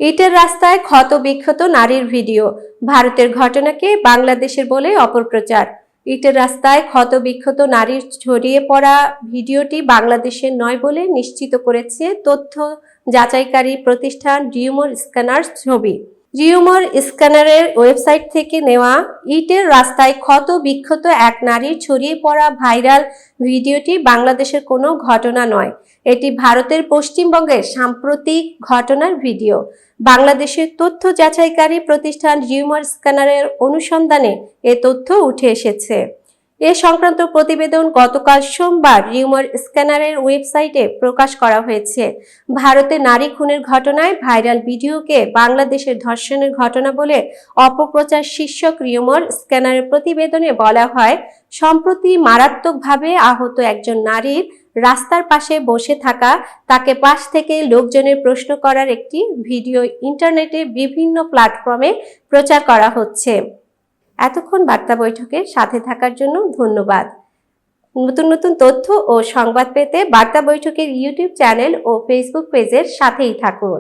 ইটের রাস্তায় ক্ষত বিক্ষত নারীর ভিডিও, ভারতের ঘটনাকে বাংলাদেশের বলে অপপ্রচার। ইটের রাস্তায় ক্ষত বিক্ষত নারীর ছড়িয়ে পড়া ভিডিওটি বাংলাদেশের নয় বলে নিশ্চিত করেছে তথ্য যাচাইকারী প্রতিষ্ঠান রিউমার স্ক্যানার ছবি। রিউমার স্ক্যানারের ওয়েবসাইট থেকে নেওয়া ইটের রাস্তায় ক্ষত বিক্ষত এক নারীর ছড়িয়ে পড়া ভাইরাল ভিডিওটি বাংলাদেশের কোনো ঘটনা নয়, এটি ভারতের পশ্চিমবঙ্গের সাম্প্রতিক ঘটনার ভিডিও। বাংলাদেশের তথ্য যাচাইকারী প্রতিষ্ঠান রিউমার স্ক্যানারের অনুসন্ধানে এ তথ্য উঠে এসেছে। এ সংক্রান্ত প্রতিবেদন গতকাল সোমবার রিউমার স্ক্যানারের ওয়েবসাইটে প্রকাশ করা হয়েছে। ভারতে নারী খুনের ঘটনায় ভাইরাল ভিডিওকে বাংলাদেশের ধর্ষণের ঘটনা বলে অপপ্রচার শীর্ষক রিউমার স্ক্যানারের প্রতিবেদনে বলা হয়, সম্প্রতি মারাত্মকভাবে আহত একজন নারীর রাস্তার পাশে বসে থাকা, তাকে পাশ থেকে লোকজনের প্রশ্ন করার একটি ভিডিও ইন্টারনেটে বিভিন্ন প্ল্যাটফর্মে প্রচার করা হচ্ছে। এতক্ষণ বার্তা বৈঠকের সাথে থাকার জন্য ধন্যবাদ। নতুন নতুন তথ্য ও সংবাদ পেতে বার্তা বৈঠকের ইউটিউব চ্যানেল ও ফেসবুক পেজের সাথেই থাকুন।